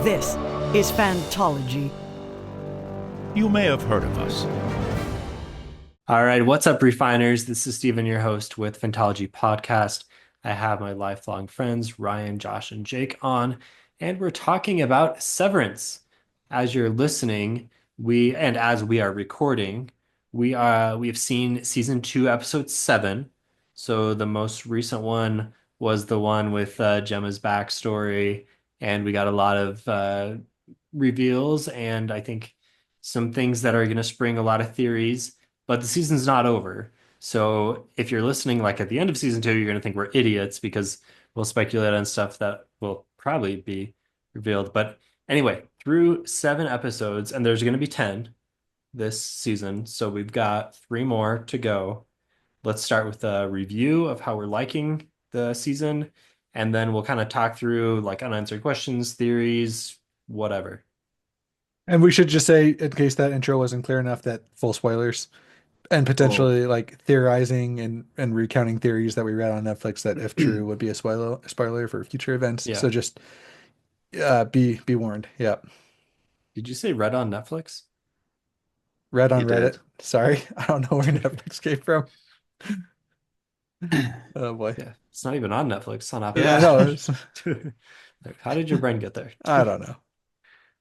This is Fantology. You may have heard of us. All right, what's up, refiners? This is Steven, your host with Fantology Podcast. I have my lifelong friends, Ryan, Josh, and Jake on, and we're talking about Severance. As you're listening, as we are recording, we've seen season 2, episode 7. So the most recent one was the one with Gemma's backstory, and we got a lot of reveals, and I think some things that are going to spring a lot of theories, but the season's not over. So if you're listening like at the end of season 2, you're going to think we're idiots because we'll speculate on stuff that will probably be revealed. But anyway, through 7 episodes, and there's going to be 10 this season. So we've got 3 more to go. Let's start with a review of how we're liking the season, and then we'll kind of talk through like unanswered questions, theories, whatever. And we should just say, in case that intro wasn't clear enough, that full spoilers and Oh, potentially like theorizing and recounting theories that we read on Netflix that, if true, would be a spoiler for future events. yeah. So just be warned. Yeah. Did you say Red on Netflix? Read He on did. Reddit. Sorry, I don't know where Netflix came from. Oh boy. Yeah, it's not even on Netflix, it's on Apple I TV. know. Yeah. Like, how did your brain get there? I don't know.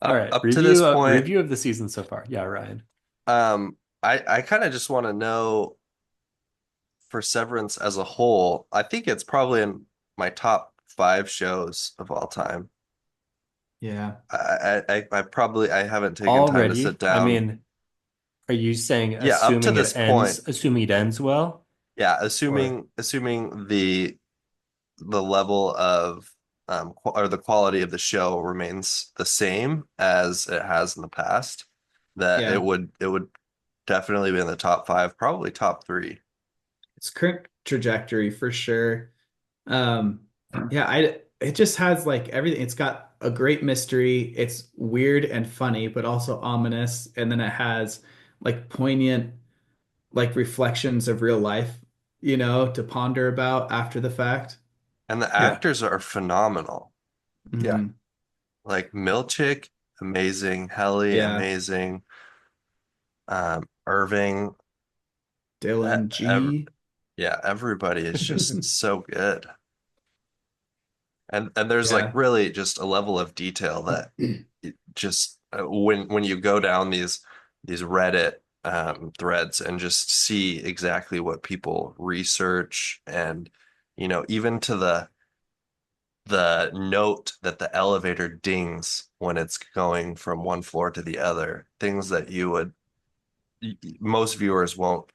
All Up right, up to this point, review of the season so far. Yeah, Ryan. I kind of just want to know for Severance as a whole, I think it's probably in my top 5 shows of all time. Yeah. I haven't taken time to Already, sit I down. mean, are you saying Yeah, up to this point. assuming it ends well? Yeah, Or assuming the level of or the quality of the show remains the same as it has in the past, that it Yeah. would definitely be in the top 5, probably top 3. It's current trajectory for sure. Um, yeah, I it just has like everything. It's got a great mystery. It's weird and funny, but also ominous. And then it has like poignant like reflections of real life, to ponder about after the fact. And the Yeah. actors are phenomenal. Yeah. Mhm. Like Milchick, amazing. Helly, Yeah. amazing. Irving, e- Dylan ev G. yeah, everybody is just so good. And there's like Yeah. really just a level of detail that it just when you go down these Reddit threads and just see exactly what people research, and even to the note that the elevator dings when it's going from one floor to the other, things that most viewers won't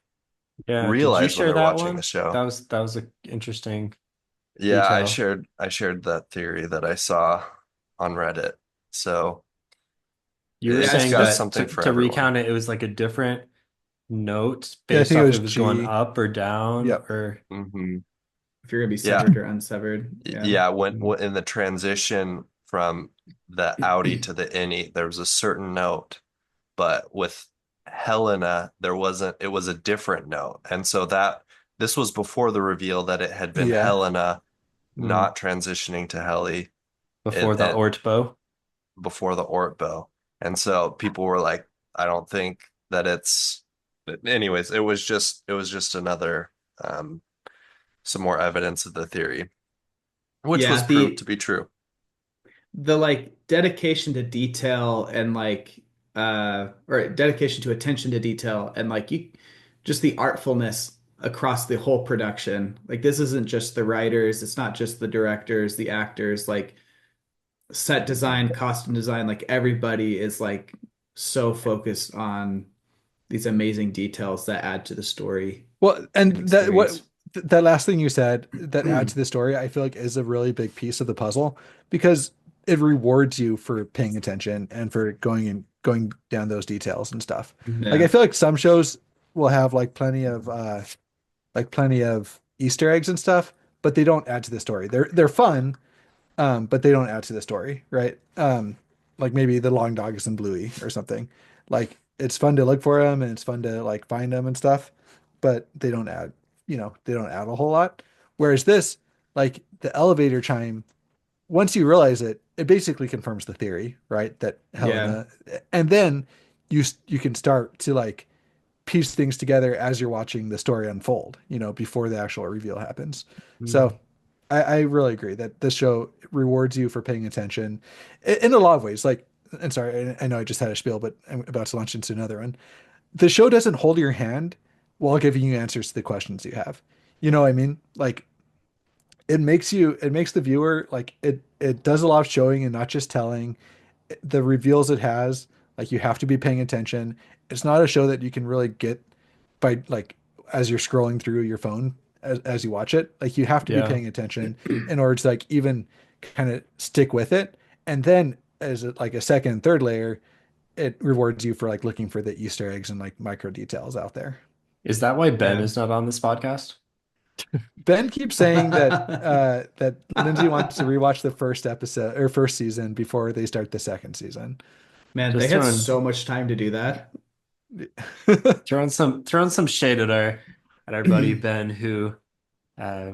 yeah, did you realize when share they're that watching the one? show. That was a interesting Yeah, detail. I shared that theory that I saw on Reddit. So You were Yeah, it's it's saying got just that something for to everyone. recount it, it was like a different note Yeah, I based think it off was if it was going G. up or down Yep. or if you're gonna be Yeah, severed or unsevered. Yeah. yeah. When in the transition from the outie to the innie, there was a certain note, but with Helena, there wasn't. It was a different note, and so that this was before the reveal that it had been Yeah. Helena mm, not transitioning to Helly, before the and Ortbo. before the Ortbo. And so people were like, I don't think that it's. Anyways, it was just another um, some more evidence of the theory, which was Yeah, proved to be true. the like dedication to detail and like or dedication to attention to detail and like you just the artfulness across the whole production. Like this isn't just the writers, it's not just the directors, the actors, like set design, costume design, like everybody is like so focused on these amazing details that add to the story Well, and and experience. that last thing you said that adds to the story, I feel like is a really big piece of the puzzle because it rewards you for paying attention and for going down those details and stuff. Like I Yeah. feel like some shows will have like plenty of Easter eggs and stuff, but they don't add to the story. They're fun, but they don't add to the story, right? Like maybe the Long Dogs and Bluey or something. Like it's fun to look for them and it's fun to like find them and stuff, but they don't add a whole lot. Whereas this, like the elevator chime, once you realize it, it basically confirms the theory, right? That Yeah. Helena, and then you can start to like piece things together as you're watching the story unfold, before the actual reveal happens. So I really agree that this show rewards you for paying attention in a lot of ways. Like, and sorry, I know I just had a spiel, but I'm about to launch into another one. The show doesn't hold your hand while giving you answers to the questions you have. You know what I mean? Like, it makes the viewer like it does a lot of showing and not just telling. The reveals it has, like, you have to be paying attention. It's not a show that you can really get by like as you're scrolling through your phone as you watch it. Like, you have to be Yeah. paying attention in order to like even kind of stick with it. And then as like a second and third layer, it rewards you for like looking for the Easter eggs and like micro details out there. Is that why Ben Yeah. is not on this podcast? Ben keeps saying that Lindsay wants to rewatch the first episode or first season before they start the second season. Man, they Just had throwing so much time to do that. throwing some shade at our buddy Ben, who uh,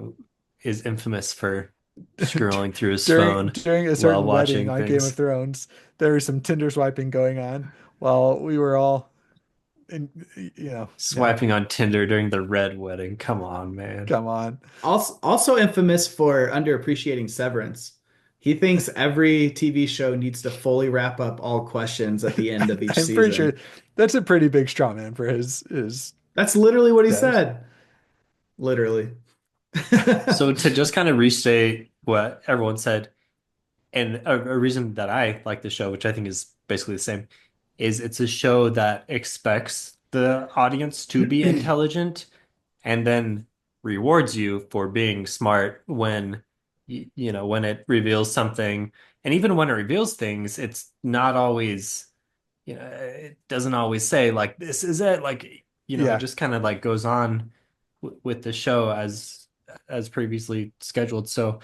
is infamous for scrolling through his during phone during a while certain wedding watching on Game of things, Thrones, there was some Tinder swiping going on while we were all in, yeah, swiping on Tinder during the Red wedding. Come on, man. Yeah. come on. Also infamous for underappreciating Severance. He thinks every TV show needs to fully wrap up all questions at the end of each I'm pretty sure season. that's a pretty big straw man for his That's literally what he status. said. Literally. So to just kind of restate what everyone said, and a reason that I like the show, which I think is basically the same, is it's a show that expects the audience to be intelligent and then rewards you for being smart when when it reveals something. And even when it reveals things, it's not always, it doesn't always say like this is it. Like, it Yeah. just kind of like goes on with the show as previously scheduled. So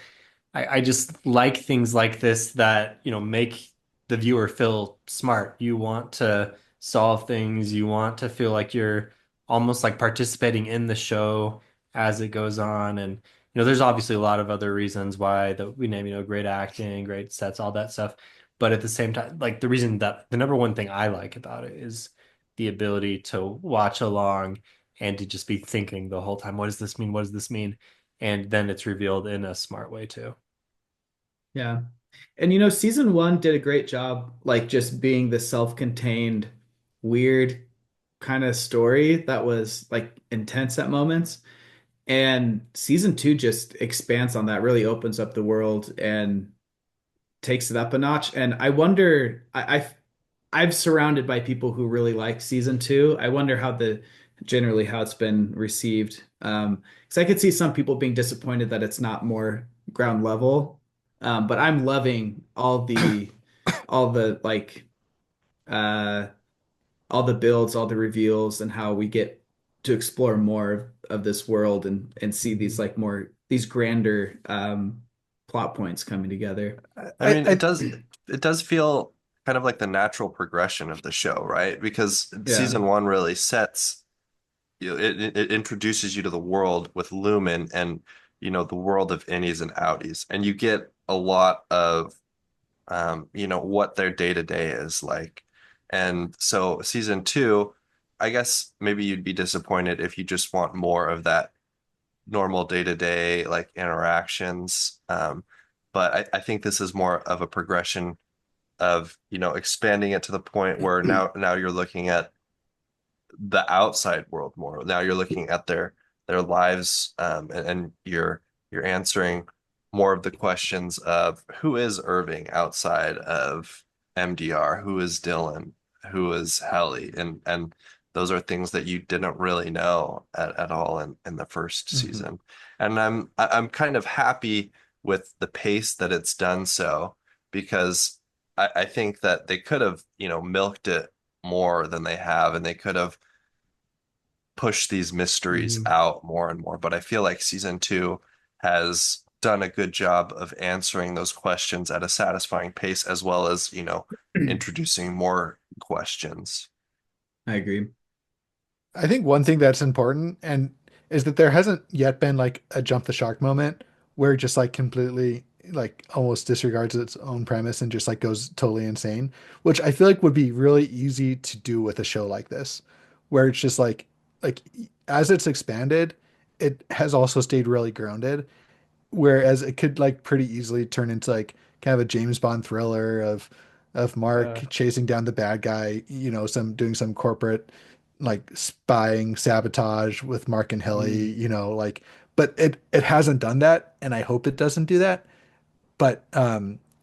I just like things like this that, make the viewer feel smart. You want to solve things. You want to feel like you're almost like participating in the show as it goes on. And, there's obviously a lot of other reasons why that we name, great acting, great sets, all that stuff. But at the same time, like the reason that the number one thing I like about it is the ability to watch along and to just be thinking the whole time, what does this mean? What does this mean? And then it's revealed in a smart way too. Yeah. And season one did a great job, like just being the self-contained, weird kind of story that was like intense at moments. And season two just expands on that, really opens up the world and takes it up a notch. And I wonder, I've surrounded by people who really like season two. I wonder generally how it's been received. Because I could see some people being disappointed that it's not more ground level. But I'm loving all the like uh all the builds, all the reveals, and how we get to explore more of this world and see these grander plot points coming together. I mean, I it does feel kind of like the natural progression of the show, right? Because Yeah. season one really sets it introduces you to the world with Lumen and the world of innies and outies, and you get a lot of what their day to day is like. And so season two, I guess maybe you'd be disappointed if you just want more of that normal day to day like interactions. But I think this is more of a progression of, expanding it to the point where now you're looking at the outside world more. Now you're looking at their lives, and you're answering more of the questions of who is Irving outside of MDR, who is Dylan, who is Helly, and those are things that you didn't really know at all in the first Mhm. season. And I'm kind of happy with the pace that it's done so, because I think that they could have, milked it more than they have, and they could have pushed these mysteries Mhm. out more and more. But I feel like season two has done a good job of answering those questions at a satisfying pace, as well as, introducing more questions. I agree. I think one thing that's important and is that there hasn't yet been like a jump the shark moment where it just like completely like almost disregards its own premise and just like goes totally insane, which I feel like would be really easy to do with a show like this, where it's just like as it's expanded, it has also stayed really grounded, whereas it could like pretty easily turn into like kind of a James Bond thriller of Mark Yeah. chasing down the bad guy, some doing some corporate like spying sabotage with Mark and Hilly, Mm. like but it hasn't done that and I hope it doesn't do that. But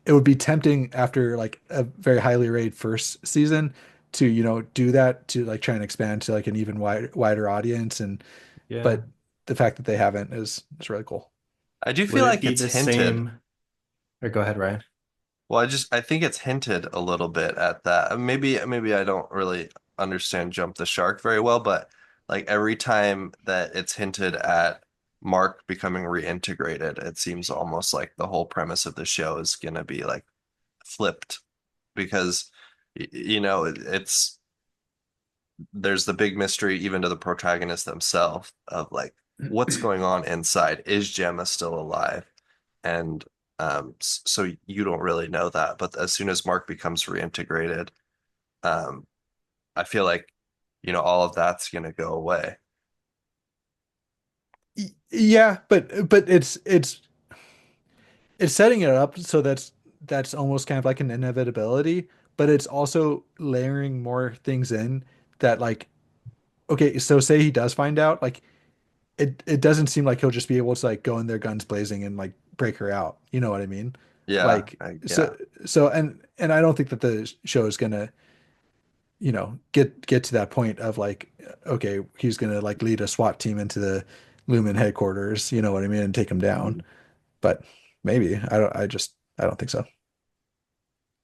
it would be tempting after like a very highly rated first season to, do that to like try and expand to like an even wider audience and Yeah. but the fact that they haven't is really cool. I do Would feel it like be it's the hinted. same? Or go ahead, Ryan. Well, I think it's hinted a little bit at that. Maybe I don't really understand Jump the Shark very well, but like every time that it's hinted at Mark becoming reintegrated, it seems almost like the whole premise of the show is gonna be like flipped because it's there's the big mystery even to the protagonists themselves of like what's going on inside. Is Gemma still alive? And so you don't really know that. But as soon as Mark becomes reintegrated, um, I feel like all of that's gonna go away. Yeah, but it's setting it up so that's almost kind of like an inevitability, but it's also layering more things in that like okay, so say he does find out, like it doesn't seem like he'll just be able to like go in there guns blazing and like break her out. You know what I mean? Yeah, Like yeah. so and I don't think that the show is gonna, get to that point of like okay, he's gonna like lead a SWAT team into the Lumen headquarters, you know what I mean, and take him down. Mhm. But maybe I don't think so.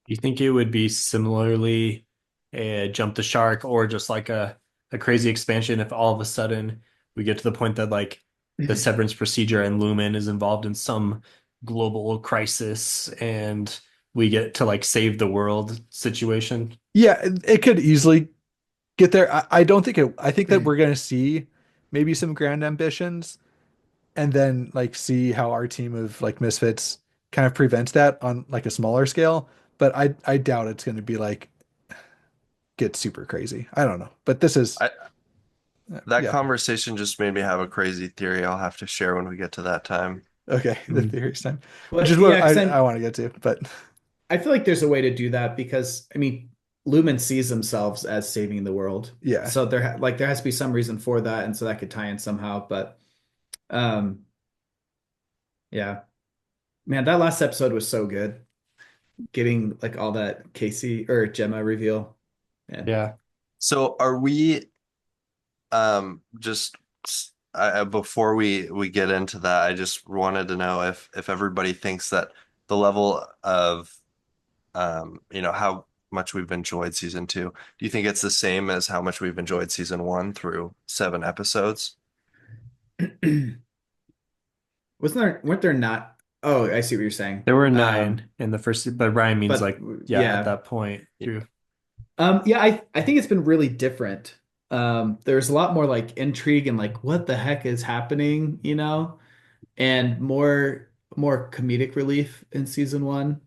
You think it would be similarly a jump the shark or just like a crazy expansion if all of a sudden we get to the point that like the severance procedure and Lumen is involved in some global crisis and we get to like save the world situation? Yeah, it could easily get there. I don't think it. I think that we're gonna see maybe some grand ambitions, and then like see how our team of like misfits kind of prevents that on like a smaller scale. But I doubt it's gonna be like get super crazy. I don't know. But this is I That yeah. conversation just made me have a crazy theory I'll have to share when we get to that time. Okay, the Mhm. theory's time, which But is yeah, what because I want to get to. But I feel like there's a way to do that because I mean, Lumen sees themselves as saving the world, yeah, so there has to be some reason for that, and so that could tie in somehow. But um, yeah, man, that last episode was so good. Getting like all that Casey or Gemma reveal, man. Yeah. So are we just before we get into that, I just wanted to know if everybody thinks that the level of how much we've enjoyed season two. Do you think it's the same as how much we've enjoyed season one through 7 episodes? Weren't there not? Oh, I see what you're saying. There were nine in the first, but Ryan means But like, yeah, at yeah, that point through. yeah, I think it's been really different. There's a lot more like intrigue and like what the heck is happening, and more comedic relief in season one.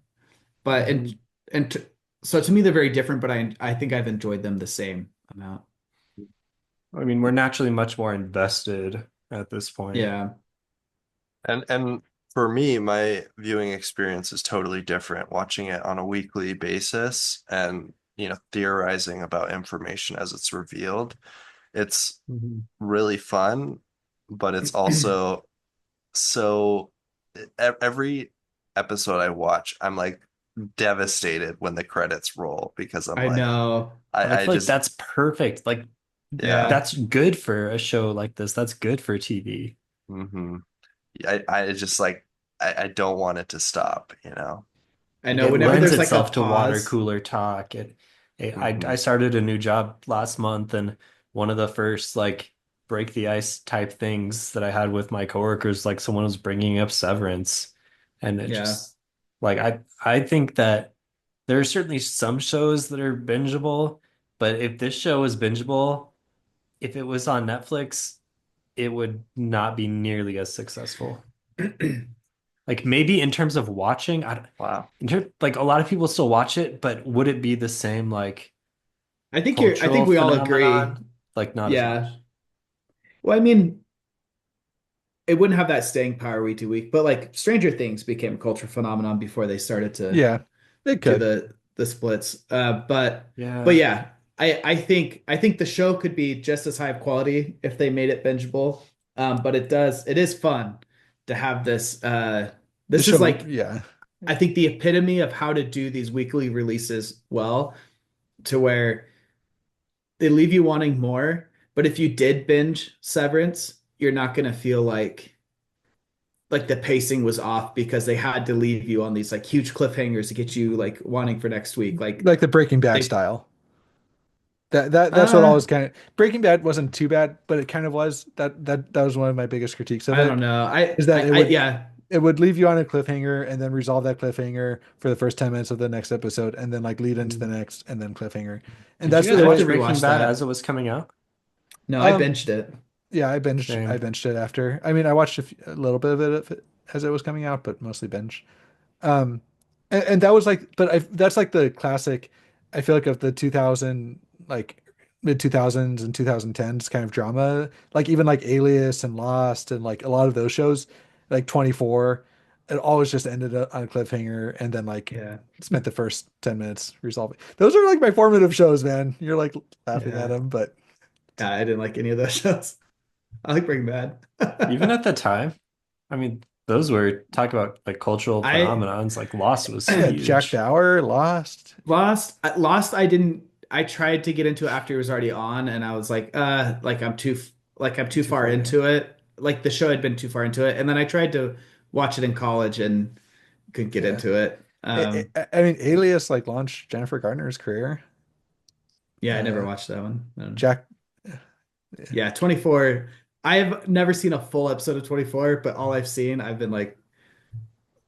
But Mhm. and t so to me they're very different, but I think I've enjoyed them the same amount. I mean, we're naturally much more invested at this point. Yeah. And for me, my viewing experience is totally different, watching it on a weekly basis and theorizing about information as it's revealed. It's Mhm. really fun, but it's also so every episode I watch, I'm like devastated when the credits roll because I'm I like, know. I I feel like just, that's perfect. Like yeah. Yeah. that's good for a show like this. That's good for TV. hmm I just like, I don't want it to stop. I Like know it whenever lends there's like a itself to water pause. cooler talk. I hmm started a new job last month, and one of the first like break the ice type things that I had with my coworkers, like someone was bringing up Severance, and it Yeah. just like I think that there are certainly some shows that are bingeable, but if this show was bingeable, if it was on Netflix, it would not be nearly as successful. Like maybe in terms of watching, Wow. like a lot of people still watch it, but would it be the same like I cultural think we all agree. phenomenon? Like not as much. Yeah. Well, I mean, it wouldn't have that staying power week to week, but like Stranger Things became a cultural phenomenon before they started to Yeah, it do could. the splits. But Yeah. yeah, I think the show could be just as high of quality if they made it bingeable. But it is fun to have this. The This is show, like yeah. I think the epitome of how to do these weekly releases well, to where they leave you wanting more. But if you did binge Severance, you're not gonna feel like the pacing was off because they had to leave you on these like huge cliffhangers to get you like wanting for next week. Like Like the Breaking Bad they style. That's what uh always kind of Breaking Bad wasn't too bad, but it kind of was. That was one of my biggest critiques of I don't it, know. is that Yeah, it would leave you on a cliffhanger and then resolve that cliffhanger for the first 10 minutes of the next episode and then like lead into the next and then cliffhanger. And Did you that's guys the I have to watch way. Breaking rewatch Bad that. as it was coming out? No, I Um binged it. yeah, I Same. binged it after. I mean, I watched a little bit of it as it was coming out, but mostly binge. Um, and that was like, but that's like the classic. I feel like of the 2000, like mid 2000s and 2010s kind of drama, like even like Alias and Lost and like a lot of those shows, like 24, it always just ended up on a cliffhanger and then like Yeah. spent the first 10 minutes resolving. Those are like my formative shows, man. You're like laughing at Yeah. them, but Yeah, I didn't like any of those shows. I like Breaking Bad. Even at the time, I mean, those were talk about like cultural I phenomenons. Like Lost was yeah, Jack huge. Bauer, Lost. Lost, I didn't I tried to get into it after it was already on and I was like I'm too Too far far, yeah. into it. Like the show had been too far into it. And then I tried to watch it in college and couldn't get Yeah. into it. I mean, Alias like launched Jennifer Garner's career. Yeah, I never Uh, watched that one. Jack. Yeah. Yeah, 24. I've never seen a full episode of 24, but all I've seen, I've been like,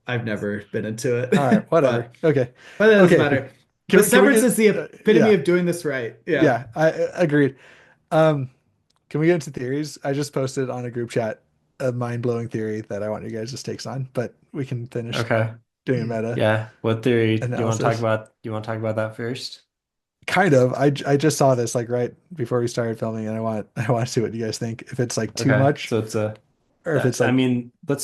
I've never been into All right, it. whatever. But Okay. but that doesn't Okay. matter. But Can we Severance get is the epitome yeah. of doing this right. Yeah. Yeah, I agreed. Um, can we get into theories? I just posted on a group chat a mind-blowing theory that I want you guys' takes on, but we can finish Okay. doing a meta Yeah. What theory do you want to talk analysis. about? You want to talk about that first? Kind of. I just saw this like right before we started filming, and I want to see what you guys think. If it's like too Okay. much, So it's a or if that it's I like mean, we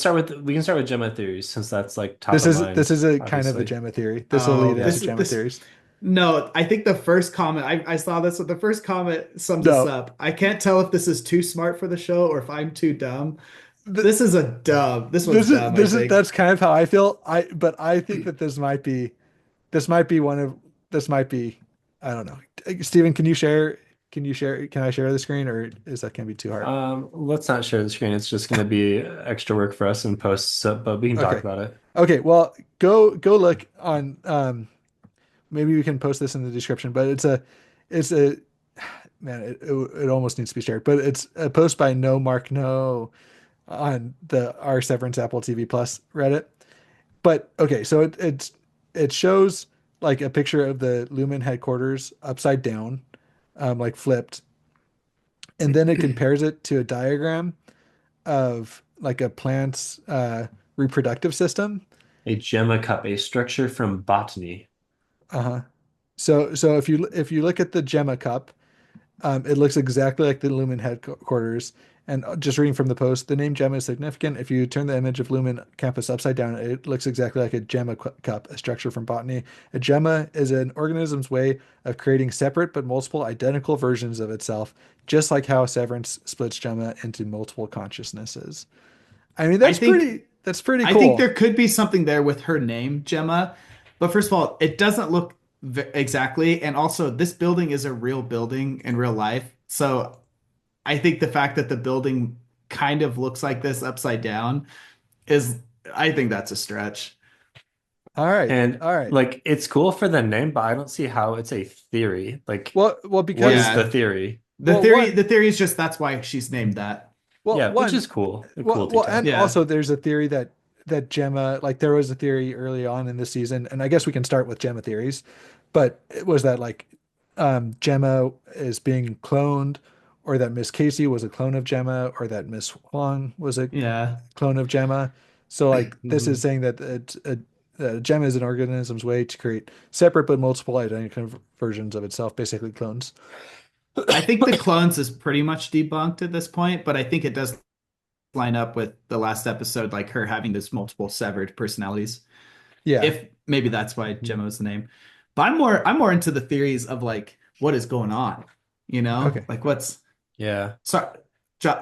can start with Gemma theories since that's like top of this mind, is a kind of a obviously. Gemma theory. This will lead Oh, into Yeah. Gemma this theories. no, I think the first comment I saw this, but the first comment sums this No, up. I can't tell if this is too smart for the show or if I'm too dumb. th This one's dumb, I this is think. that's kind of how I feel. But I think that this might be one of this might be I don't know. Steven, can you share can I share the screen or is that gonna be too hard? Let's not share the screen. It's just going to be extra work for us in post, so, but we can talk Okay. about it. Okay, well go look on maybe we can post this in the description, but it's a man, it almost needs to be shared, but it's a post by No Mark No on the our Severance Apple TV Plus Reddit. But okay, so it shows like a picture of the Lumen headquarters upside down, like flipped, and then it compares it to a diagram of like a plant's reproductive system. A Gemma cup, a structure from botany. Uh-huh. So if you look at the Gemma cup, it looks exactly like the Lumen headquarters. And just reading from the post, the name Gemma is significant. If you turn the image of Lumen campus upside down, it looks exactly like a Gemma cup, a structure from botany. A gemma is an organism's way of creating separate but multiple identical versions of itself, just like how Severance splits Gemma into multiple consciousnesses. I mean, I think that's pretty I think cool. there could be something there with her name, Gemma. But first of all, it doesn't look exactly. And also, this building is a real building in real life. So I think the fact that the building kind of looks like this upside down is, I think that's a stretch. All right. And All right. like it's cool for the name, but I don't see how it's a theory. Like, Well, what is because the Yeah. theory? well, one, The theory is just that's why she's named that. well, Yeah, which one, is cool. A cool and detail. Yeah. also there's a theory that Gemma, like there was a theory early on in the season, and I guess we can start with Gemma theories, but it was that like Gemma is being cloned, or that Miss Casey was a clone of Gemma, or that Miss Huang was a Yeah. clone of Gemma. So like this is Mhm. saying that a gem is an organism's way to create separate but multiple identical versions of itself, basically clones. I think the clones is pretty much debunked at this point, but I think it does line up with the last episode, like her having this multiple severed personalities. Yeah. If maybe that's why Mhm. Gemma was the name. But I'm more into the theories of like what is going on, Okay. Like what's Yeah. sorry,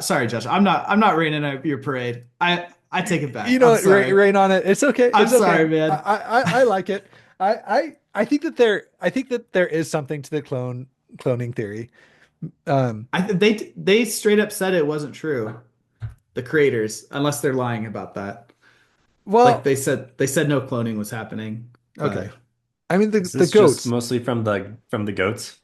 sorry, Josh. I'm not raining on your parade. I take it back. You know I'm what? sorry. Rain on it. It's okay. I'm It's okay. sorry, man. I like it. I think that there is something to the cloning theory. Um, They straight up said it wasn't true. The creators, unless they're lying about that. Like well, they said no cloning was happening, okay. but I mean Is the this just goats. mostly from the goats?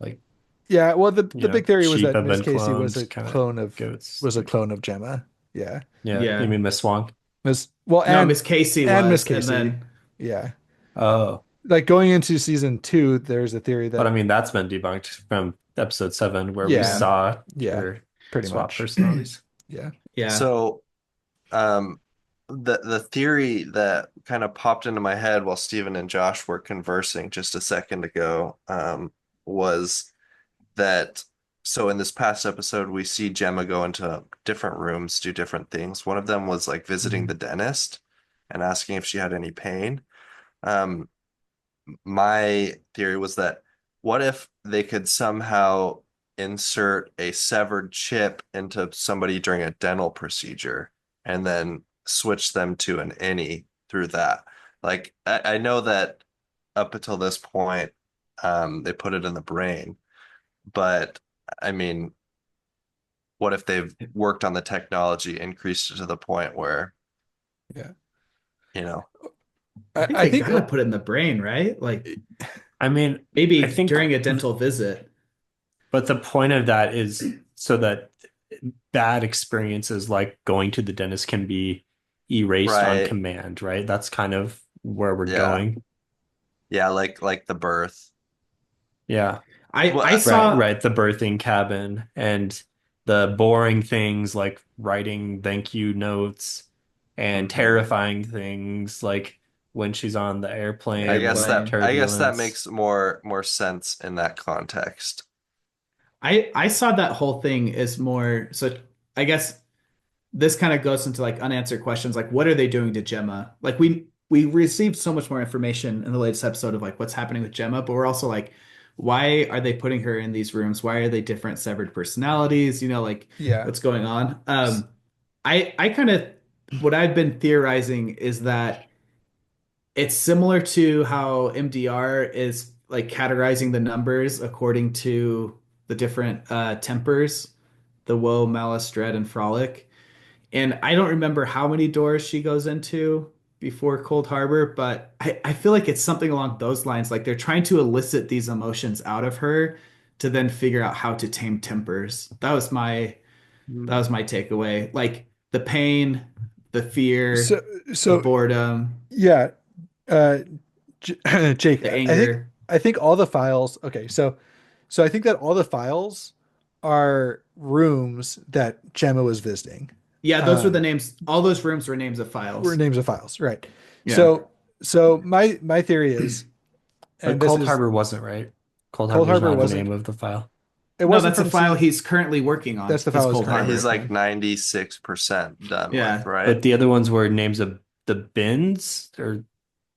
Like, Yeah, well you the know, big theory was sheep that have Miss been Casey cloned, kind of goats. was a clone of Gemma. Yeah. Yeah, you yeah. mean Miss Swan? Miss well No, Miss Casey and Miss was, and Casey. then Yeah. Oh, Like going into season 2, there's a theory but I that mean that's been debunked from episode 7 where we yeah, saw yeah, her pretty swap much. personalities. Yeah. yeah. So, um, the theory that kind of popped into my head while Stephen and Josh were conversing just a second ago, was that so in this past episode we see Gemma go into different rooms, do different things. One of them was like visiting the Mhm. dentist and asking if she had any pain. Um, my theory was that what if they could somehow insert a severed chip into somebody during a dental procedure and then switch them to an any through that? Like I know that up until this point, they put it in the brain, but I mean, what if they've worked on the technology, increased it to the point where, Yeah. you know, I think I they think gotta put it in the brain, right? Like I mean, I maybe think, during a dental visit. but the point of that is so that bad experiences like going to the dentist can be erased on right? command, right? That's kind of where we're Yeah. going. Yeah, like the birth. Yeah. I Well, Right, saw right. The birthing cabin and the boring things like writing thank you notes and mhm. terrifying things like when she's on the the I airplane, guess like that airplane. I guess that turbulence. makes more sense in that context. I saw that whole thing as more so I guess this kind of goes into like unanswered questions like what are they doing to Gemma? Like we received so much more information in the latest episode of like what's happening with Gemma, but we're also like why are they putting her in these rooms? Why are they different severed personalities? Like yeah. what's going on? I kind of what I've been theorizing is that it's similar to how MDR is like categorizing the numbers according to the different tempers, the woe, malice, dread, and frolic. And I don't remember how many doors she goes into before Cold Harbor, but I feel like it's something along those lines. Like they're trying to elicit these emotions out of her to then figure out how to tame tempers. That was my takeaway. Like the pain, the So fear, the so boredom, yeah, uh Jake, the anger. I think all the files, okay, so I think that all the files are rooms that Gemma was visiting. Yeah, those were the Um names. All those rooms were names of were files. names of files, right? Yeah. So my theory is, But and this Cold is Harbor wasn't right. Cold Cold Harbor is Harbor not the wasn't name of the file. it No, wasn't that's a from file season he's currently working that's on, the is file I was Cold currently He's Harbor. working like on. 96% done with, Yeah. But right? the other ones were names of the bins or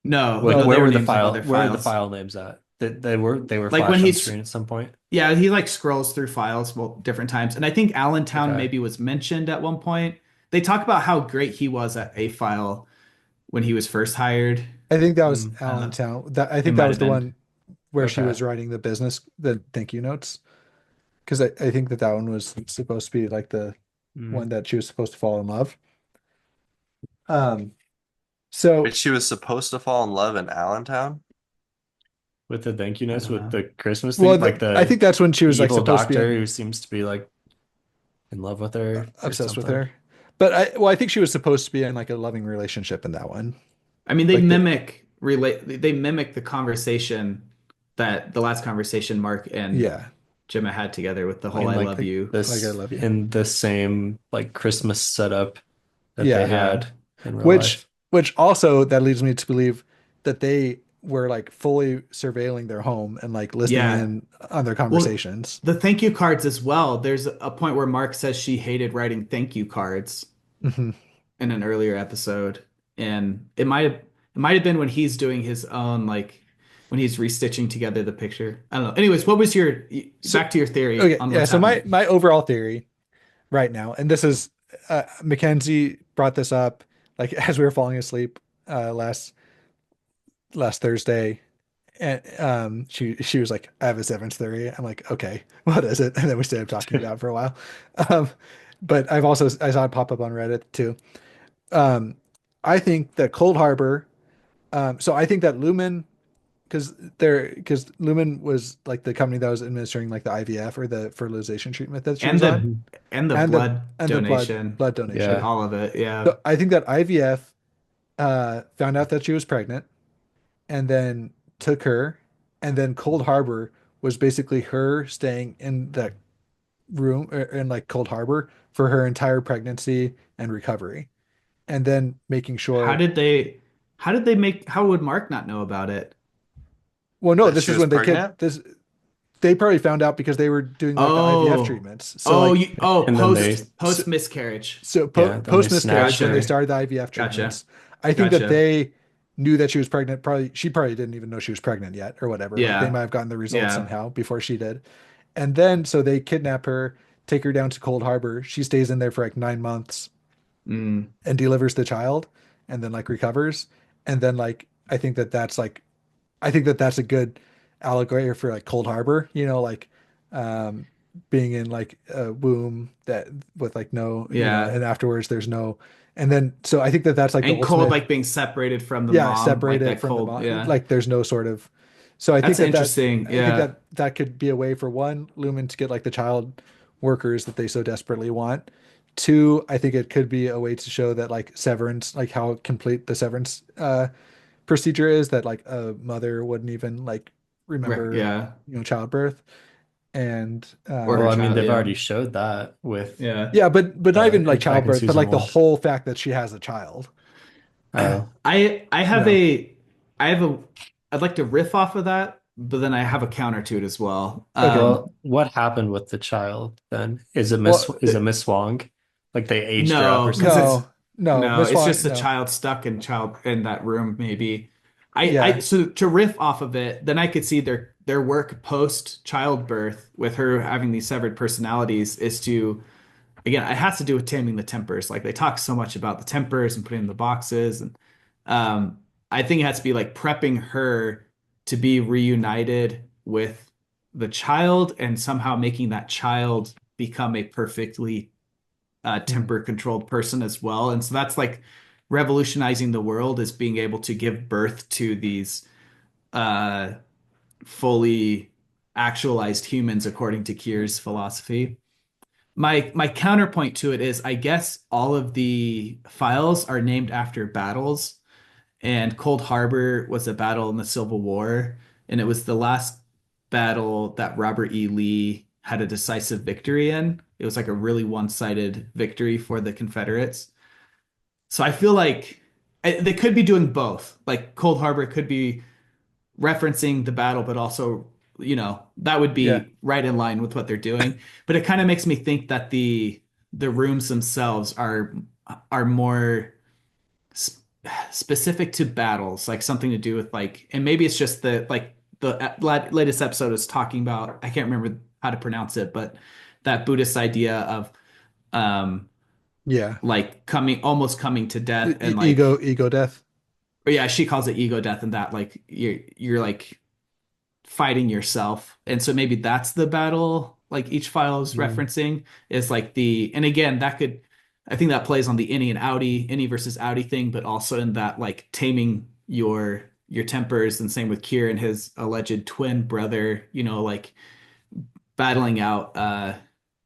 No, like No, no, they where were were the names of other file where are the files. file names at? They were Like when flashed on he's, screen at some point. yeah, he like scrolls through files well different times. And I think Allentown Okay. maybe was mentioned at one point. They talk about how great he was at a file when he was first hired. I think that was Uh, Allentown. That I it think that might was have the been. one where she Okay. was writing the thank you notes. Because I think that one was supposed to be like the Mm. one that she was supposed to fall in love. Um, But so she was supposed to fall in love in Allentown. With the thank you I notes don't with know. the Christmas well, thing, like I think the that's when she was like evil supposed to be doctor who seems to be like in love with her or obsessed with something. her. But I think she was supposed to be in like a loving relationship in that one. I mean, Like the they mimic the conversation that the last conversation Mark and yeah, Gemma had together with the whole In I like love like you. like I this love you. in the same like Christmas setup that they Yeah. Yeah. had in real Which life. which also that leads me to believe that they were like fully surveilling their home and like listening Yeah. in on their Well, conversations. the thank you cards as well. There's a point where Mark says she hated writing thank you cards Hmm. in an earlier episode, and it might have been when he's doing his own like when he's restitching together the picture. I don't know. Anyways, what was your So back to your theory okay, on yeah. what's So happening? my overall theory right now, and this is Mackenzie brought this up like as we were falling asleep last Thursday, and she was like, "I have a severance theory." I'm like, "Okay, what is it?" And then we stayed up talking about it for a while. Um, but I saw it pop up on Reddit too. Um, I think that Cold Harbor. So I think that Lumen, because Lumen was like the company that was administering like the IVF or the fertilization treatment that she And was on, the Mhm. and the and the blood and the donation, blood donation. Yeah. all of it. Yeah. So I think that IVF found out that she was pregnant and then took her, and then Cold Harbor was basically her staying in that room in like Cold Harbor for her entire pregnancy and recovery, and then making How sure. did they how did they make how would Mark not know about it? Well, no, That this she is was when they kid pregnant? this. They probably found out because they were doing like the IVF Oh. treatments. So Oh, like you oh And then they, so, post miscarriage. yeah, then they post miscarriage snatched when they her. Gotcha. started the IVF Gotcha. treatments, I think that Gotcha. they knew that she was pregnant. Probably she probably didn't even know she was pregnant yet or whatever. Like they Yeah. might have gotten the results Yeah. somehow before she did. And then so they kidnap her, take her down to Cold Harbor. She stays in there for like 9 months Mm. and delivers the child and then like recovers. And then like I think that that's a good allegory for like Cold Harbor, like um being in like a womb that with like no, Yeah. and afterwards there's no, and then so I think that that's like the And cold ultimate, like being separated from the yeah, mom, like separated that from the cold. mom, Yeah. like there's no sort of, so That's interesting. I think Yeah. that that could be a way for one, Lumen to get like the child workers that they so desperately want. Two, I think it could be a way to show that like severance, like how complete the severance procedure is, that like a mother wouldn't even like remember, Yeah. childbirth. And Or her Well, I mean, child. they've Yeah. already showed that with Yeah. yeah, but not even like back in childbirth, but season like the one. whole fact that she has a child. Oh, I You have know, a I have a I'd like to riff off of that, but then I have a counter to it as well. okay. well, what happened with the child then? Well, Is it Miss Wong? Like they aged her up No, or because something? no, Miss it's Wong, just a no. child stuck in that room, maybe. I Yeah. so to riff off of it, then I could see their work post childbirth with her having these severed personalities is to again, it has to do with taming the tempers. Like they talk so much about the tempers and putting in the boxes, and um, I think it has to be like prepping her to be reunited with the child and somehow making that child become a perfectly Mm. temper controlled person as well. And so that's like revolutionizing the world is being able to give birth to these uh, fully actualized humans according to Kier's philosophy. My counterpoint to it is I guess all of the files are named after battles, and Cold Harbor was a battle in the Civil War, and it was the last battle that Robert E. Lee had a decisive victory in. It was like a really one-sided victory for the Confederates. So I feel like they could be doing both. Like Cold Harbor could be referencing the battle, but also, that would Yeah. be right in line with what they're doing. But it kind of makes me think that the rooms themselves are more specific to battles, like something to do with like, and maybe it's just the latest episode is talking about, I can't remember how to pronounce it, but that Buddhist idea of um Yeah. like almost coming to death and Ego death. or yeah, she calls it ego death and that like you're like fighting yourself. And so maybe that's the battle like each file is Mm. referencing is like and again, I think that plays on the innie and outie, innie versus outie thing, but also in that like taming your tempers and same with Kier and his alleged twin brother, like battling out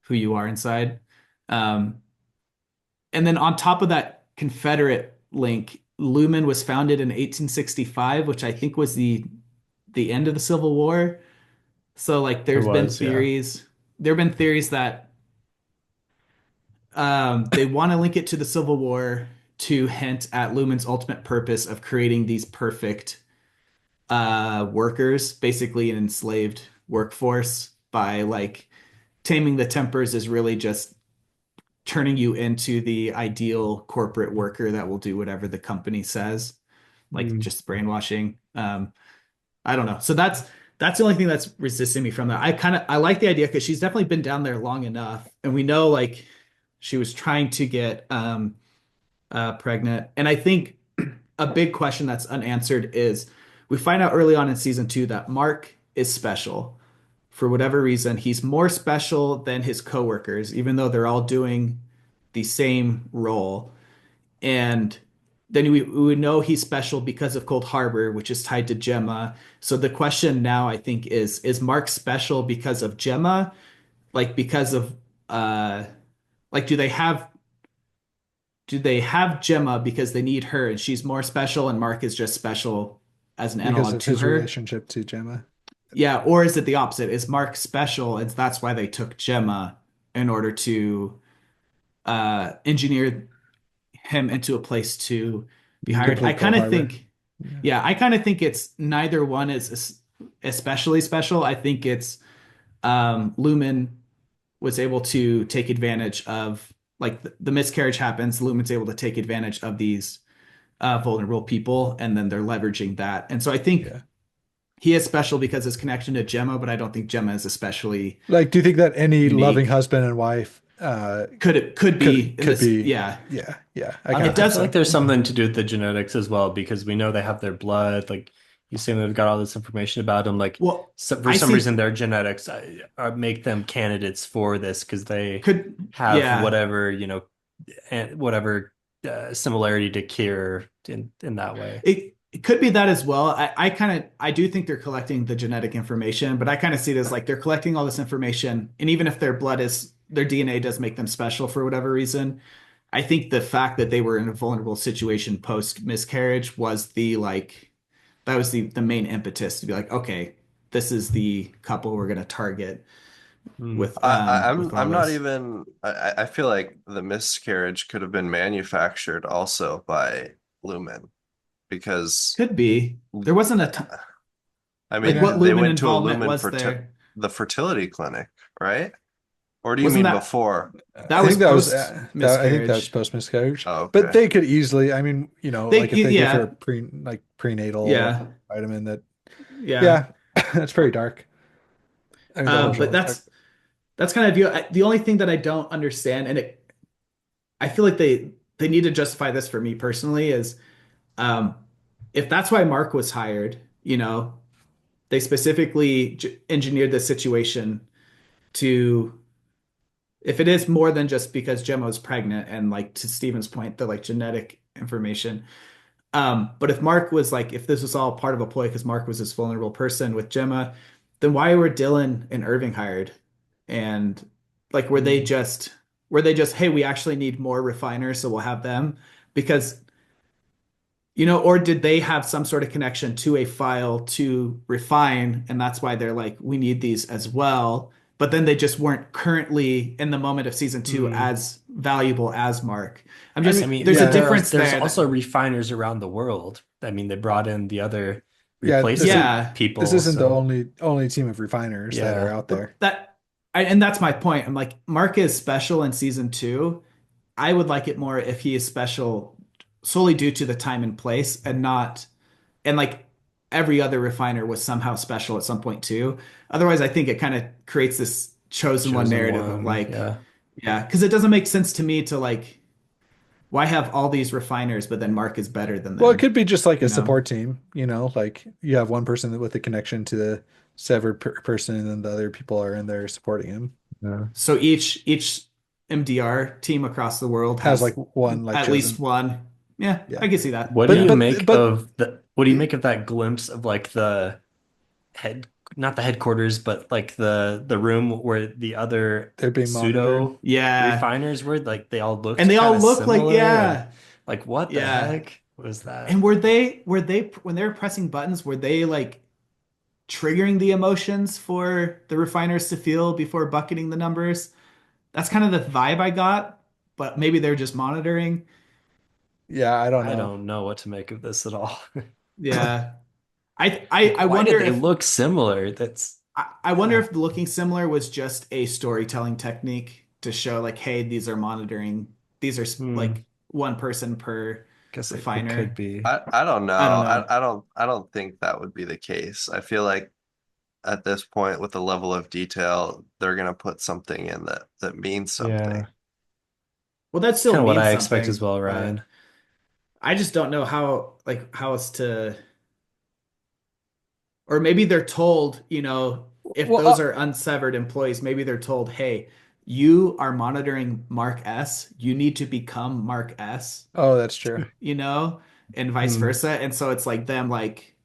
who you are inside. Um and then on top of that Confederate link, Lumen was founded in 1865, which I think was the end of the Civil War. So like It was, yeah. there have been theories that They want to link it to the Civil War to hint at Lumen's ultimate purpose of creating these perfect workers, basically an enslaved workforce by like taming the tempers is really just turning you into the ideal corporate worker that will do whatever the company says, like Mm. just brainwashing. I don't know. So that's the only thing that's resisting me from that. I like the idea because she's definitely been down there long enough, and we know like she was trying to get pregnant. And I think a big question that's unanswered is we find out early on in season two that Mark is special. For whatever reason, he's more special than his coworkers, even though they're all doing the same role. And then we would know he's special because of Cold Harbor, which is tied to Gemma. So the question now, I think, is Mark special because of Gemma? Like because of like do they have Gemma because they need her and she's more special and Mark is just special as an because analog of to his her? relationship to Gemma. Yeah, or is it the opposite? Is Mark special and that's why they took Gemma in order to engineer him into a place to be hired? I Complete kind Cold of Harbor. think, Yeah. yeah, I kind of think it's neither one is especially special. I think it's Lumen was able to take advantage of like the miscarriage happens. Lumen's able to take advantage of these vulnerable people, and then they're leveraging that. And so I think Yeah. he is special because his connection to Gemma, but I don't think Gemma is especially Like, do you think that any loving unique. husband and wife Could be in could this, be? yeah. Yeah, yeah. I Kind don't It of know. I think does. feel like so. there's something to do with the genetics as well because we know they have their blood. Like you say, they've got all this information about them. Like Well, so for I some see. reason, their genetics make them candidates for this because they Could have yeah. whatever, and whatever similarity to Kier in that way. It could be that as well. I do think they're collecting the genetic information, but I kind of see it as like they're collecting all this information, and even if their DNA does make them special for whatever reason, I think the fact that they were in a vulnerable situation post miscarriage was the like that was the main impetus to be like, okay, this is the couple we're gonna target Hmm. with all I'm not this. even I feel like the miscarriage could have been manufactured also by Lumen because Could be. There wasn't a ton, I like Yeah. what mean they Lumen went to a involvement Lumen was for there. the fertility clinic, right? Or do you Wasn't mean that before? that I was think that was post I think that's miscarriage? post miscarriage, Oh, but okay. they could easily. I mean, They, like if they give her a yeah, prenatal yeah, vitamin, that yeah. yeah, that's very dark. I mean, that whole show But was dark. that's kind of the only thing that I don't understand, and I feel like they need to justify this for me personally is um, if that's why Mark was hired, they specifically engineered the situation to if it is more than just because Gemma was pregnant and like to Steven's point, the like genetic information. But if Mark was like, if this was all part of a ploy because Mark was this vulnerable person with Gemma, then why were Dylan and Irving hired? And like, Mm. were they just, hey, we actually need more refiners, so we'll have them? Because, or did they have some sort of connection to a file to refine, and that's why they're like, we need these as well. But then they just weren't currently in the moment of season two Hmm. as valuable as Mark. I mean, I mean, There's a but yeah, difference there's there. also refiners around the world. I mean, they brought in the other yeah. replacement Yeah. This people. isn't the So only team of refiners that are yeah. out But there. and that's my point. I'm like, Mark is special in season two. I would like it more if he is special solely due to the time and place and not, and like every other refiner was somehow special at some point too. Otherwise, I think it kind of creates this chosen one Chosen narrative of one. like, Yeah. yeah, because it doesn't make sense to me to like, why have all these refiners, but then Mark is better than Well, it them, could be just like a you know? support team, like you have one person with a connection to the severed person, and then the other people are in there supporting him. Yeah. So each MDR team across the world Has like has one like at least chosen. one. Yeah, Yeah, I can see that. What do but you Yeah. make but of that glimpse of like the head, not the headquarters, but like the room where the other they're being monitored. pseudo Yeah. refiners were? Like they all And looked they kind all of look like, similar, and yeah. like what the Yeah. heck was And that? were they when they were pressing buttons, were they like triggering the emotions for the refiners to feel before bucketing the numbers? That's kind of the vibe I got. but maybe they're just monitoring. Yeah, I don't I know. don't know what to make of this at all. Yeah. Like, I why wonder did they if look similar? That's I wonder uh, if looking similar was just a storytelling technique to show like, hey, these are monitoring. These are hmm, like one person per guess it could refiner. be. I don't know. I don't know. I don't think that would be the case. I feel like at this point with the level of detail, they're gonna put something in that means something. Yeah. Well, that It's still kind of what means I expect as something, well, but Ryan. I just don't know how else to, or maybe they're told, if Well, those are unsevered employees, maybe they're told, hey, you are monitoring Mark S. You need to become Mark S, oh, that's true. you know, and vice Hmm, versa. And so it's like them like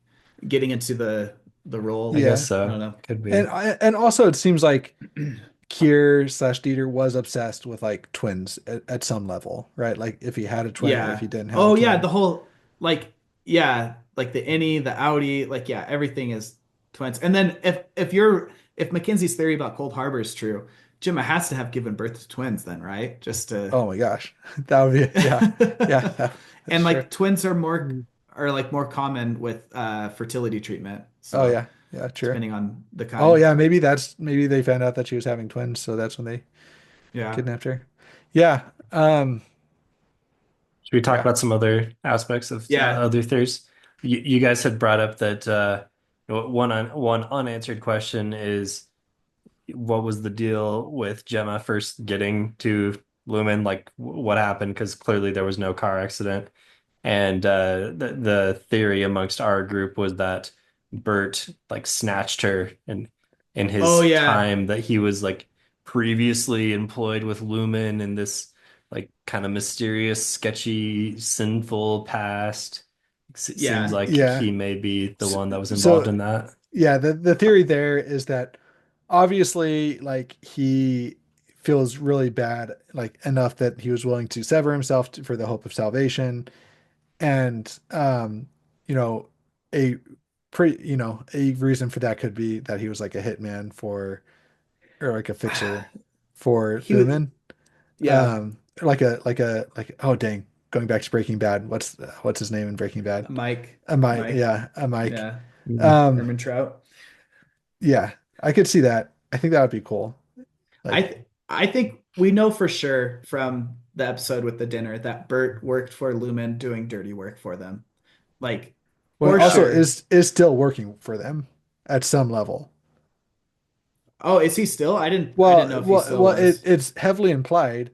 getting into the I role. guess Yeah, I so. don't know. Could be. and also it seems like Kier slash Dieter was obsessed with like twins at some level, right? Like if he had a twin or if Yeah. he didn't have a Oh yeah, twin. the whole like yeah, like the innie, the outie, like yeah, everything is twins. And then if Mackenzie's theory about Cold Harbor is true, Gemma has to have given birth to twins then, right? Just to Oh my gosh, that would be yeah, yeah, that's and true. like twins are more Hmm. are like more common with fertility treatment. Oh So yeah, yeah, true. depending on the Oh kind. yeah, maybe they found out that she was having twins, so that's when they Yeah. kidnapped her. Yeah, Should we talk yeah. about some other aspects of Yeah. other theories? You guys had brought up that one unanswered question is what was the deal with Gemma first getting to Lumen? Like, what happened? Because clearly there was no car accident. And the theory amongst our group was that Bert like snatched her and in Oh his yeah. time that he was like previously employed with Lumen in this like kind of mysterious, sketchy, sinful past. It seems Yeah. like Yeah. he may be the one that was involved So in that. yeah, the theory there is that obviously like he feels really bad, like enough that he was willing to sever himself for the hope of salvation. And you know, a a reason for that could be that he was like a hitman for or like a fixer for He was Lumen. yeah, Like oh dang, going back to Breaking Bad, what's his name in Breaking Bad? Mike. A Mike, Mike. yeah, a Mike. Yeah. Mm. Um, Herman Trout. yeah, I could see that. I think that would be cool. Like, I think we know for sure from the episode with the dinner that Bert worked for Lumen doing dirty work for them. Like well, for also sure. is still working for them at some level. Oh, is he still? I didn't know if he still was. It's heavily implied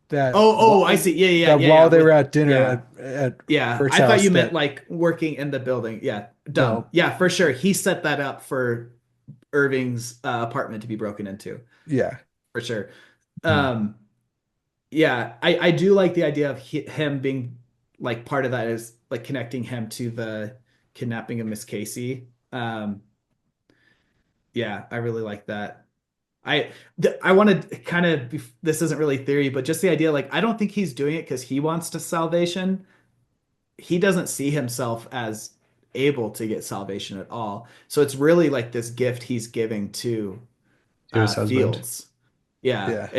that Oh, I see. that Yeah, yeah. while they were With at dinner yeah. at Yeah. Bert's I thought house, you meant that like working in the building. Yeah. Dumb. no, Yeah, for sure. He set that up for Irving's apartment to be broken into. yeah, For sure. Hmm. Um, yeah, I do like the idea of him being like part of that is like connecting him to the kidnapping of Miss Casey. Yeah, I really like that. I wanted kind of this isn't really theory, but just the idea like I don't think he's doing it because he wants to salvation. He doesn't see himself as able to get salvation at all. So it's really like this gift he's giving to To his husband. Fields. Yeah, yeah,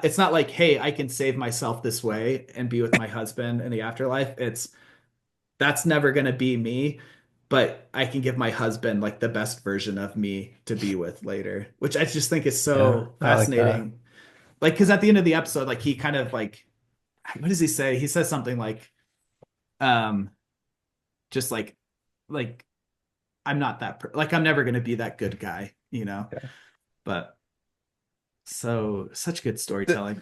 it's not like, hey, I can save myself this way and be with my husband in the afterlife. It's that's never gonna be me, but I can give my husband like the best version of me to be with later, which I just think is Yeah, so I like that. fascinating. Like, because at the end of the episode, like he kind of like, what does he say? He says something um, just like I'm not like I'm never gonna be that good guy. yeah. But so such good The- storytelling.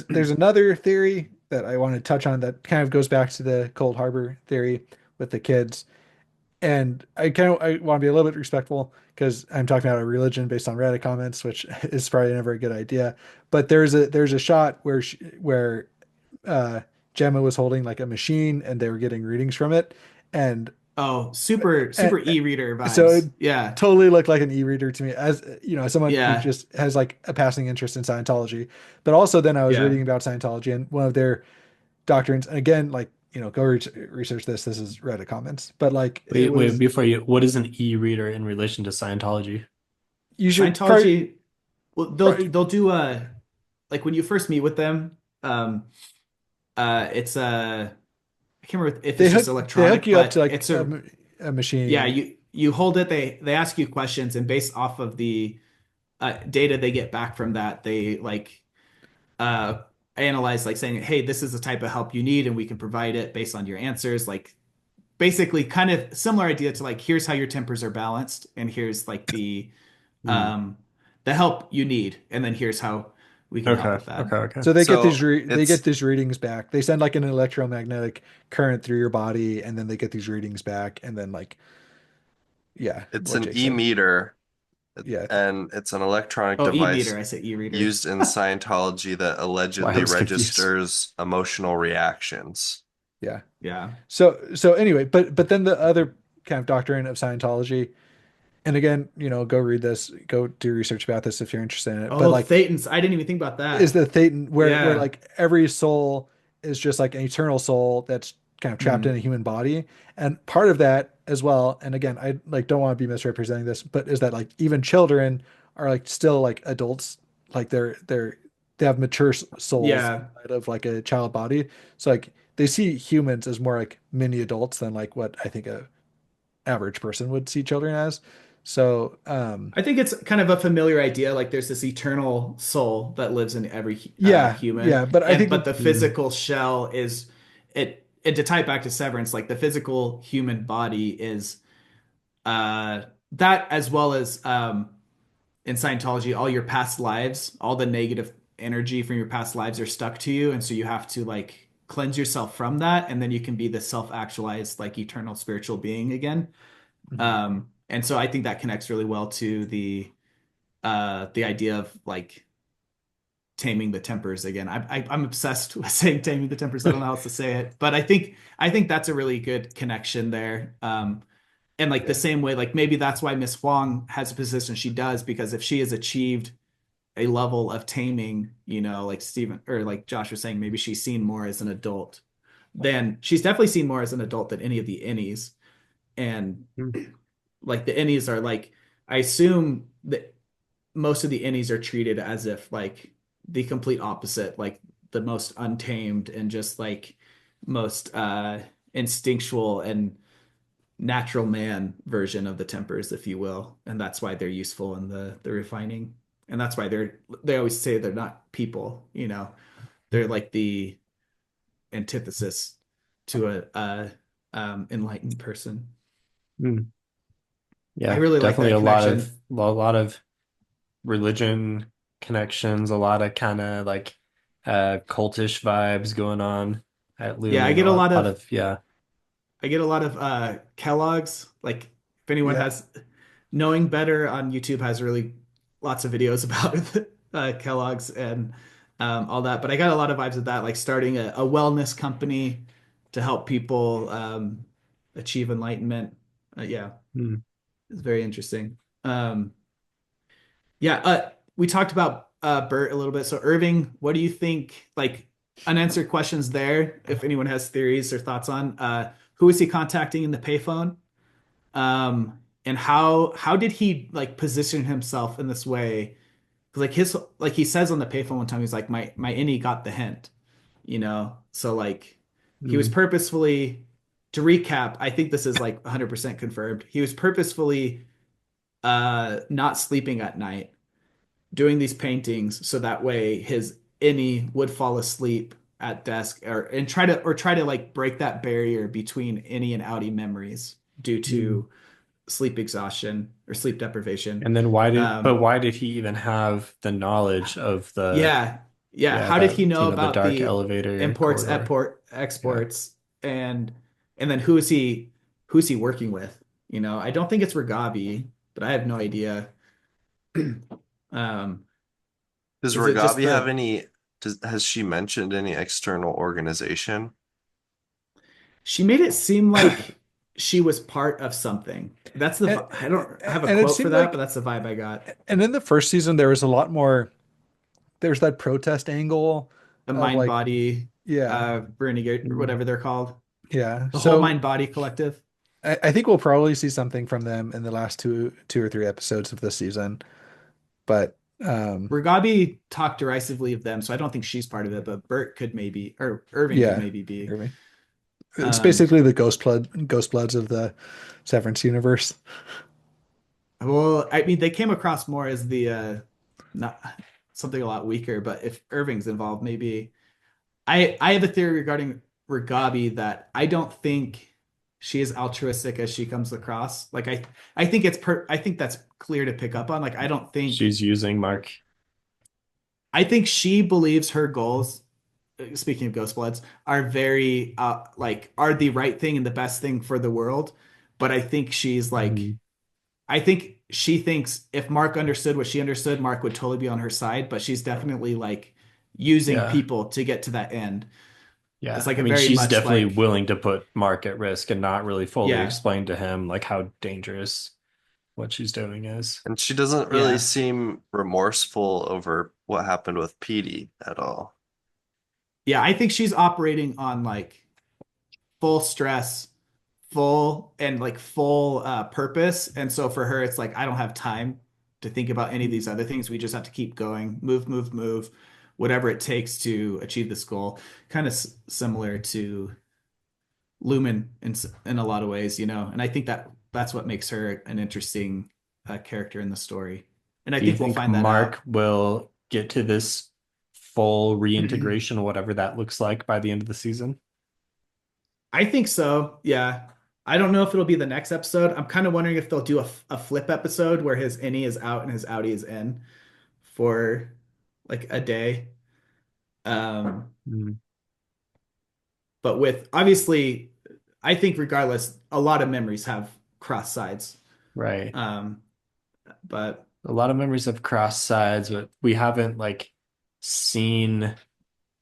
there's another theory that I want to touch on that kind of goes back to the Cold Harbor theory with the kids. And I want to be a little bit respectful because I'm talking about a religion based on Reddit comments, which is probably never a good idea. But there's a shot where Gemma was holding like a machine and they were getting readings from it, and Oh, super and super e-reader so it vibes. Yeah. totally looked like an e-reader to me, as as someone who Yeah. just has like a passing interest in Scientology. But also then I was Yeah. reading about Scientology and one of their doctrines, and again, like go research this. This is Reddit comments, but like it Wait, was before you, what is an e-reader in relation to Scientology? you should Scientology, well, they'll probably they'll do like when you first meet with them, It's a I can't remember if They it's just hook electronic, you up to but like it's a a yeah, machine. you hold it, they ask you questions, and based off of the data they get back from that, they like uh analyze, like saying, hey, this is the type of help you need and we can provide it based on your answers. Like basically kind of similar idea to like, here's how your tempers are balanced, and here's like Hmm. um the help you need, and then here's how we can help Okay. with that. Okay. Okay. So So they get it's these readings back. They send like an electromagnetic current through your body, and then they get these readings back, and then like yeah, it's what an Jake said. e-meter, Yeah, and it's an electronic Oh, e-meter, device I say e-reader. used in Scientology that Why I allegedly was confused. registers emotional reactions. yeah. Yeah. So anyway, but then the other kind of doctrine of Scientology, and again, go read this, go do research about this if you're interested in it. But Oh, like thetans, I didn't even think about is that. the Thetan where Yeah. like every soul is just like an eternal soul that's kind of trapped in a Mhm. human body. And part of that as well, and again, I like don't want to be misrepresenting this, but is that like even children are like still like adults, like they have mature souls Yeah. inside of like a child body. So like they see humans as more like mini adults than like what I think a average person would see children as. So I think it's kind of a familiar idea. Like there's this eternal soul that lives in every human, yeah, but I and think but that the Hmm. physical shell is it. And to tie it back to Severance, like the physical human body is that, as well as in Scientology, all your past lives, all the negative energy from your past lives are stuck to you, and so you have to like cleanse yourself from that, and then you can be the self-actualized, like eternal spiritual being again. Mhm. And so I think that connects really well to the idea of like taming the tempers again. I'm obsessed with saying taming the tempers. I don't know how else to say it, but I think that's a really good connection there. And like the Yeah. same way, like maybe that's why Miss Huang has a position she does, because if she has achieved a level of taming, like Stephen or like Josh was saying, maybe she's seen more as an adult. Then she's definitely seen more as an adult than any of the innies. And Hmm. like the innies are like, I assume that most of the innies are treated as if like the complete opposite, like the most untamed and just like most instinctual and natural man version of the tempers, if you will. And that's why they're useful in the refining. And that's why they always say they're not people. They're like the antithesis to a enlightened person. Hmm. I Yeah, really like definitely that connection. a lot of religion connections, a lot of kind of like cultish vibes going on at Yeah, I Lumen. get a lot Lot of of yeah. I get a lot of Kellogg's. Like if anyone Yeah. has knowing better on YouTube has really lots of videos about Kellogg's and all that. But I got a lot of vibes of that, like starting a wellness company to help people achieve enlightenment. Yeah, Hmm. it's very interesting. Um, yeah, we talked about Bert a little bit. So Irving, what do you think? Like unanswered questions there. If anyone has theories or thoughts on who is he contacting in the payphone? And how did he like position himself in this way? Because like he says on the payphone one time, he's like, my innie got the hint. So like he was Hmm. purposefully, to recap, I think this is like 100% confirmed. He was purposefully not sleeping at night, doing these paintings so that way his innie would fall asleep at desk, and try to like break that barrier between innie and outie memories due Hmm. to sleep exhaustion or sleep deprivation. And then Um, why did he even have the knowledge of yeah, yeah. yeah, How did that, he know the about dark the elevator imports, corridor? export, Yeah. exports, and then who's he working with? I don't think it's Ragabi, but I have no idea. Um, Does is it just Ragabi have the any, has she mentioned any external organization? She made it seem like she was part of something. That's And, I don't have a and it quote for seemed that, but like, that's the vibe I got. and in the first season, there was a lot more, there's that protest angle The of mind like, body yeah, renegade, or Mm. whatever they're called. yeah. The whole So mind body collective. I think we'll probably see something from them in the last two or three episodes of this season. But Ragabi talked derisively of them, so I don't think she's part of it, but Bert could maybe, or Irving could Yeah, maybe be. Irving. It's Um, basically the ghost bloods of the Severance universe. well, I mean, they came across more as the not something a lot weaker, but if Irving's involved, maybe. I have a theory regarding Ragabi that I don't think she is altruistic as she comes across. Like I think I think that's clear to pick up on. Like I don't think She's using Mark. I think she believes her goals, speaking of Ghost Bloods, are very like are the right thing and the best thing for the world. But I think she's like Mhm. I think she thinks if Mark understood what she understood, Mark would totally be on her side, but she's definitely like using Yeah. people to get to that end. It's Yeah. like I a mean, very she's much definitely like, willing to put Mark at risk and not really fully yeah, explain to him like how dangerous what she's doing is. And she doesn't really yeah. seem remorseful over what happened with Petey at all. Yeah, I think she's operating on like full stress, full and like full purpose. And so for her, it's like, I don't have time to think about any of these other things. We just have to keep going, move, move, move, whatever it takes to achieve this goal. Kind of similar to Lumen in a lot of ways, you know. And I think that that's what makes her an interesting character in the story. And I Do you think we'll think find that Mark out. will get to this full reintegration, whatever that looks like, by the end of the season? I think so. Yeah. I don't know if it'll be the next episode. I'm kind of wondering if they'll do a flip episode where his innie is out and his outie is in for like a day. Um, Mm, but with obviously, I think regardless, a lot of memories have cross sides. right. Um, but A lot of memories have crossed sides, but we haven't like seen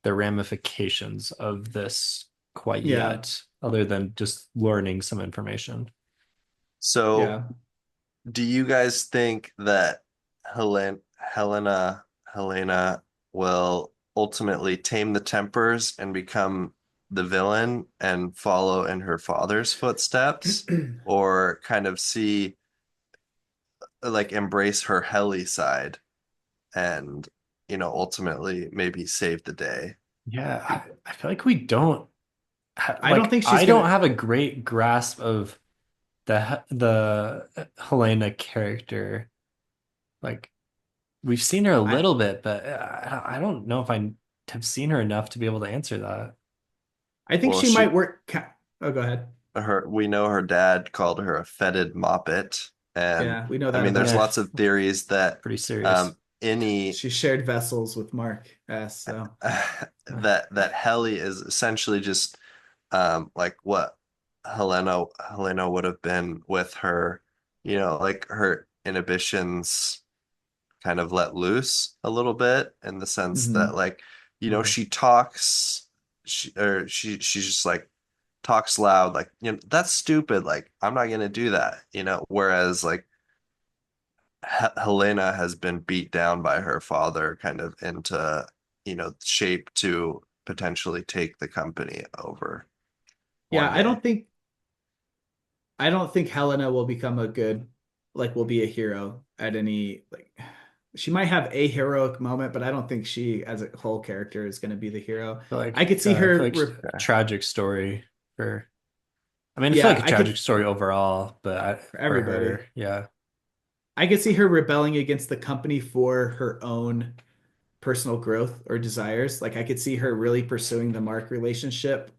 the ramifications of this quite yeah, yet, other than just learning some information. So, yeah. do you guys think that Helena will ultimately tame the Tempers and become the villain and follow in her father's footsteps, or kind of see like embrace her Helly side and ultimately maybe save the day? Yeah, I feel like we don't I don't like think she's I don't gonna. have a great grasp of the Helena character. Like we've seen her a I little bit, but I don't know if I have seen her enough to be able to answer that. I think Well, she she might work. Oh, go ahead. her we know her dad called her a fetid moppet, and Yeah, we know I that mean there's about. Yeah, lots of theories that pretty serious. um any She shared vessels with Mark S. So that Helly is essentially just like what Helena would have been with her, like her inhibitions kind of let loose a little bit in the sense that mhm. like she talks she's just like talks loud like that's stupid, like I'm not gonna do that, whereas like Helena has been beat down by her father kind of into shape to potentially take the company over Yeah, one day. I don't think Helena will become a good like will be a hero at any like she might have a heroic moment, but I don't think she as a whole character is going to be the hero. I could see I feel her like a tragic story for. I mean, I feel like yeah, a I could tragic story overall, but for for everybody. her, yeah, I could see her rebelling against the company for her own personal growth or desires. Like I could see her really pursuing the Mark relationship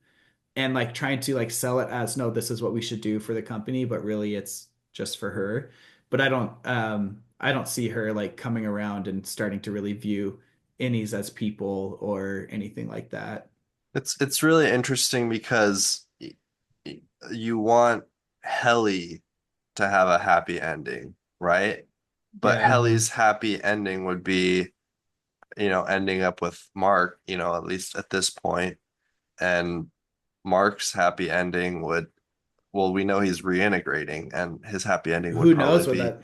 and like trying to like sell it as no, this is what we should do for the company, but really it's just for her. But I don't see her like coming around and starting to really view innies as people or anything like that. It's really interesting because you want Helly to have a happy ending, right? But Yeah. hmm Helly's happy ending would be, ending up with Mark, at least at this point. And Mark's happy ending would, well, we know he's reintegrating, and his happy ending would Who probably knows what be that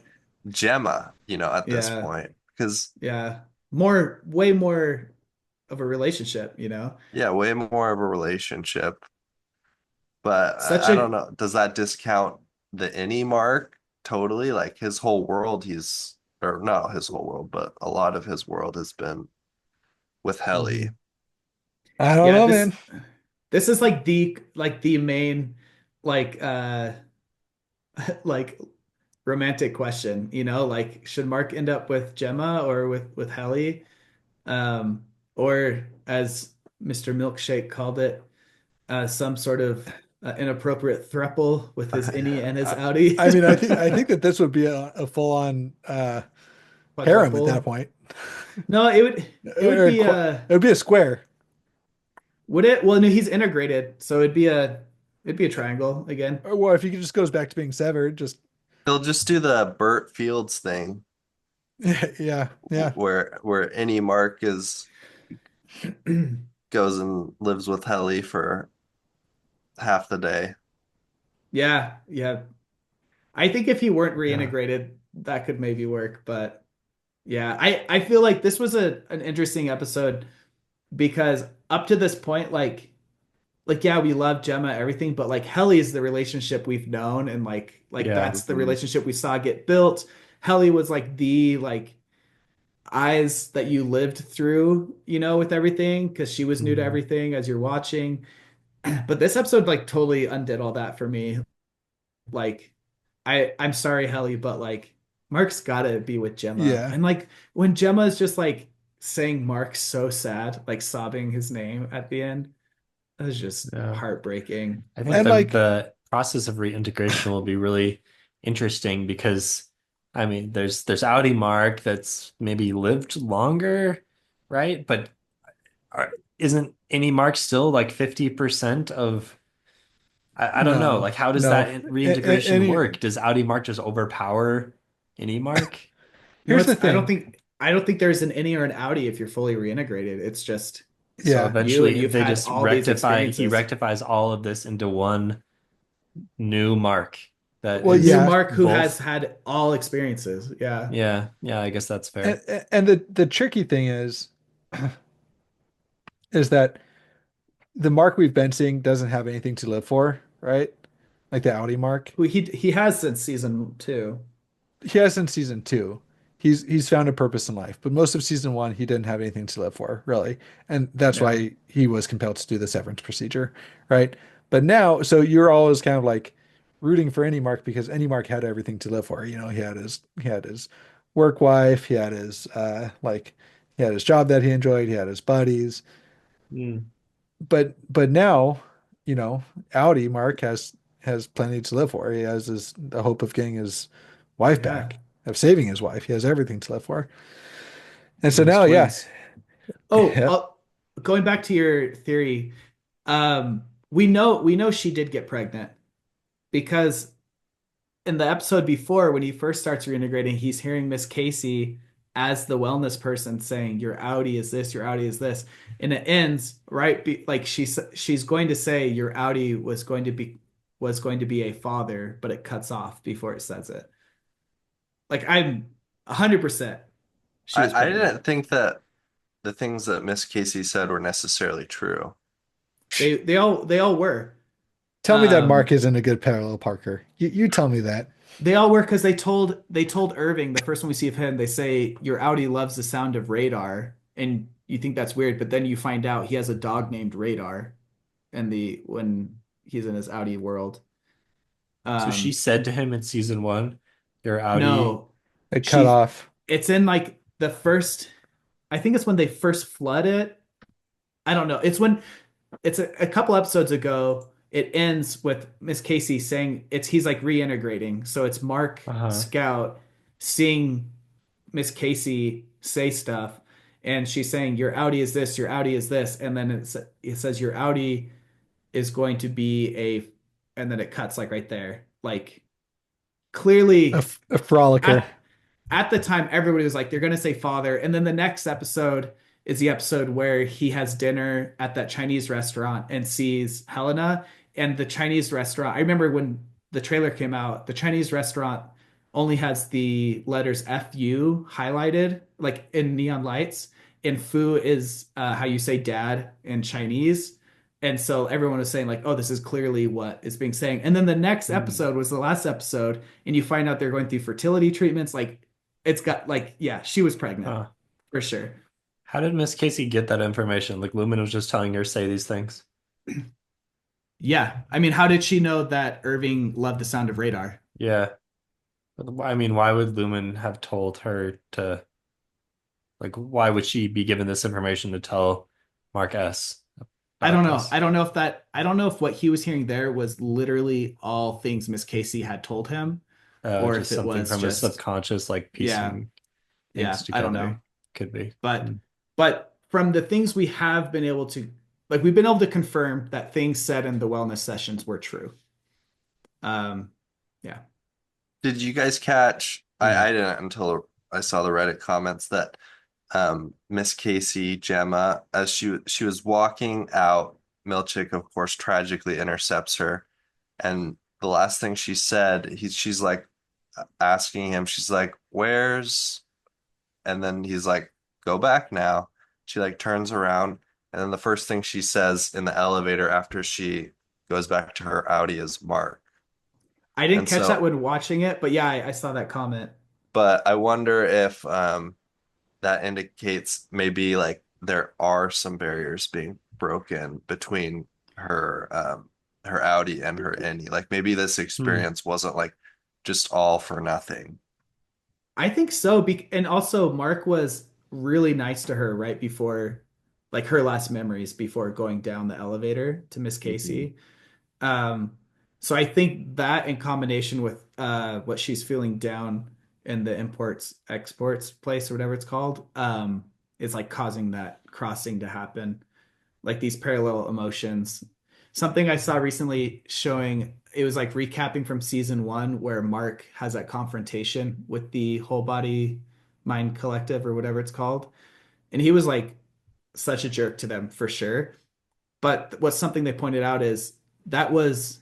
Gemma, at this yeah, point. Because, yeah. More way more of a relationship, you know? yeah, way more of a relationship. But Such I don't a know. Does that discount the any Mark totally? Like his whole world, he's or not his whole world, but a lot of his world has been with Helly. Mhm. I don't Yeah, know, man. this is like the main like like romantic question, like should Mark end up with Gemma or with Helly? Or as Mr. Milkshake called it, some sort of inappropriate throuple with his innie and his I, outie. I mean, I think that this would be a full on harem at that Quadruple. point, No, it would or be it would be a square. would it? Well, no, he's integrated, so it'd be a triangle again. Or well, if he just goes back to being severed, just He'll just do the Burt Fields thing yeah, yeah. where any Mark is goes and lives with Helly for half the day. Yeah, yeah. I think if he weren't Yeah. reintegrated, that could maybe work, but yeah, I feel like this was an interesting episode because up to this point, like yeah, we love Gemma, everything, but like Helly is the relationship we've known, and like Yeah. that's the Mhm. relationship we saw get built. Helly was like the like eyes that you lived through, with everything because she was new to Mhm. everything as you're watching. But this episode like totally undid all that for me. Like I'm sorry, Helly, but like Mark's gotta be with Gemma. Yeah. And like when Gemma is just like saying Mark's so sad, like sobbing his name at the end, that was just Yeah. heartbreaking. I think And Like, like, the process of reintegration will be really interesting because I mean there's Audi Mark that's maybe lived longer, right? But are, isn't any Mark still like 50% of I don't know. no, Like how does no. that reintegration Any work? Does Audi Mark just overpower any Mark? no, here's it's the I don't thing. think I don't think there's an innie or an outie if you're fully reintegrated. It's just So Yeah. you and eventually you've they had just all these he experiences. rectifies all of this into one new Mark that Well, New is yeah. Mark who has both. had all experiences. Yeah. Yeah, yeah, I guess that's fair. And the tricky thing is that the Mark we've been seeing doesn't have anything to live for, right? Like the Audi Mark. Who he has since season two. He has in season two. He's found a purpose in life, but most of season one he didn't have anything to live for, really, and that's Yeah. why he was compelled to do the severance procedure, right? But now, so you're always kind of like rooting for any Mark because any Mark had everything to live for. He had his work wife, he had his he had his job that he enjoyed, he had his buddies, Mm, but now, Audi Mark has plenty to live for. He has the hope of getting his wife Yeah. back, of saving his wife. He has everything to live for. And so and his now, yeah, twins. Oh, yep. going back to your theory, we know she did get pregnant because in the episode before, when he first starts reintegrating, he's hearing Miss Casey as the wellness person saying, "Your Audi is this, your Audi is this," and it ends right like she's going to say, "Your Audi was going to be a father," but it cuts off before it says it. Like I'm 100% she was I pregnant. didn't think that the things that Miss Casey said were necessarily true. They all were. Tell me that Mark Um, isn't a good parallel parker. You tell me that. They all work because they told Irving, the first one we see of him, they say your Audi loves the sound of radar, and you think that's weird, but then you find out he has a dog named Radar, and the when he's in his Audi world. So she Um, said to him in season one, "Your Audi." no, It cut she, off. it's in like the first, I think it's when they first flood it. I don't know. It's a couple episodes ago. It ends with Miss Casey saying he's like reintegrating. So it's Mark Uh-huh. Scout seeing Miss Casey say stuff, and she's saying your Audi is this, your Audi is this, and then it says your Audi is going to be and then it cuts like right there, like clearly A frolicker. at the time everybody was like they're going to say father, and then the next episode is the episode where he has dinner at that Chinese restaurant and sees Helena, and the Chinese restaurant, I remember when the trailer came out, the Chinese restaurant only has the letters FU highlighted like in neon lights, and Fu is how you say dad in Chinese. And so everyone was saying like, oh, this is clearly what is being saying. And then the next Mm. episode was the last episode, and you find out they're going through fertility treatments. Like it's got like, yeah, she was pregnant Huh. for sure. How did Miss Casey get that information? Like Lumen was just telling her to say these things. Yeah. I mean, how did she know that Irving loved the sound of radar? Yeah. But I mean, why would Lumen have told her to, like, why would she be given this information to tell Mark S I about don't know. this? I don't know if what he was hearing there was literally all things Miss Casey had told him, or Just if it something was from his just, subconscious, like yeah, piecing things yeah, I don't know. together. Could be. But Hmm. but from the things we have been able to, like, we've been able to confirm that things said in the wellness sessions were true. Um, yeah. Did you guys catch? Hmm. I didn't until I saw the Reddit comments that Miss Casey Gemma, as she was walking out, Milchick, of course, tragically intercepts her, and the last thing she said, she's like asking him, she's like, "Where's?" And then he's like, "Go back now." She like turns around, and then the first thing she says in the elevator after she goes back to her Audi is Mark. I didn't And catch that so, when watching it, but yeah, I saw that comment. but I wonder if that indicates maybe like there are some barriers being broken between her Audi and her Innie. Like maybe this Hmm. experience wasn't like just all for nothing. I think so. And also, Mark was really nice to her right before, like her last memories before going down the elevator to Miss Mhm. Casey. Um, so I think that in combination with what she's feeling down in the imports exports place or whatever it's called, is like causing that crossing to happen, like these parallel emotions. Something I saw recently showing it was like recapping from season one where Mark has that confrontation with the whole body mind collective or whatever it's called. And he was like such a jerk to them for sure. But what's something they pointed out is that was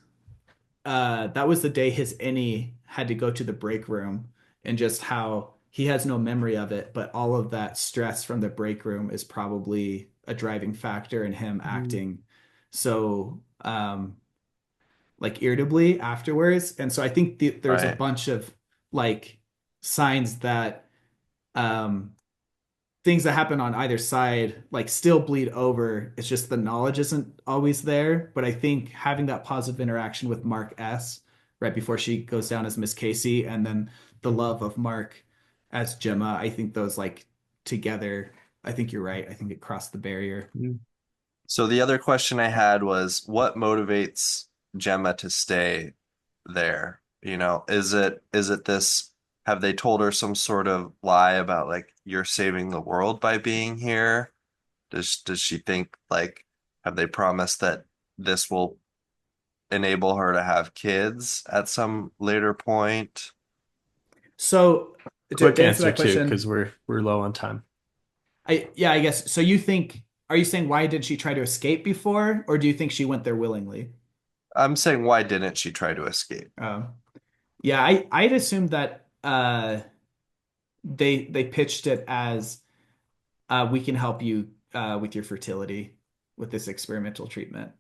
that was the day his innie had to go to the break room and just how he has no memory of it, but all of that stress from the break room is probably a driving factor in him acting so like irritably afterwards. And so I think there's a Right. bunch of like signs that um things that happen on either side like still bleed over. It's just the knowledge isn't always there. But I think having that positive interaction with Mark S right before she goes down as Miss Casey, and then the love of Mark as Gemma, I think those like together, I think you're right. I think it crossed the barrier. Hmm. So the other question I had was what motivates Gemma to stay there? You know, is it this have they told her some sort of lie about like you're saving the world by being here? Does she think like have they promised that this will enable her to have kids at some later point? So Quick to answer answer that too, question, because we're low on time. I guess so. You think are you saying why did she try to escape before, or do you think she went there willingly? I'm saying why didn't she try to escape? Um, yeah, I'd assumed that they pitched it as we can help you with your fertility with this experimental treatment.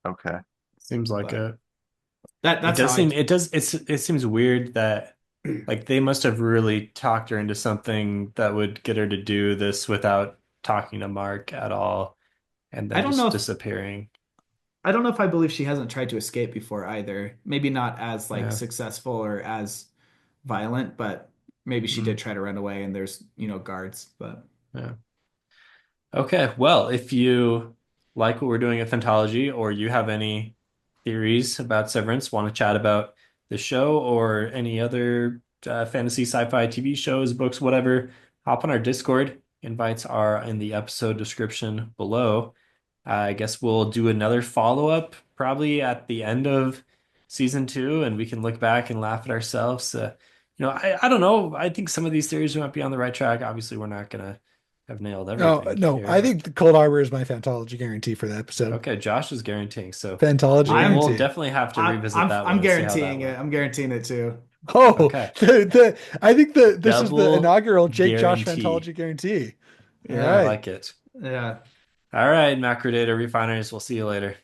Okay. Seems like But it. It that's how does seem it does it seems weird that like they must have really talked her into something that would get her to do this without talking to Mark at all and I then don't know just if disappearing. I believe she hasn't tried to escape before either. Maybe not as like Yeah. successful or as violent, but maybe she did Mm, try to run away and there's, guards, but yeah. Okay, well, if you like what we're doing at Phantology or you have any theories about Severance, want to chat about the show or any other fantasy sci-fi TV shows, books, whatever, hop on our Discord. Invites are in the episode description below. I guess we'll do another follow-up probably at the end of season two, and we can look back and laugh at ourselves. I don't know. I think some of these theories might be on the right track. Obviously, we're not gonna have nailed No, everything no, I here. think the Cold Harbor is my Phantology guarantee for the episode. Okay, Josh is guaranteeing. So Phantology I'm we'll guarantee. definitely have to I'm revisit I'm that one I'm and see how that guaranteeing it. went. I'm guaranteeing it too. Oh, Okay. I think this is the Double inaugural Jake Josh guarantee. Phantology guarantee. All I Yeah. right. like it. Yeah. All right, macro data refiners. We'll see you later.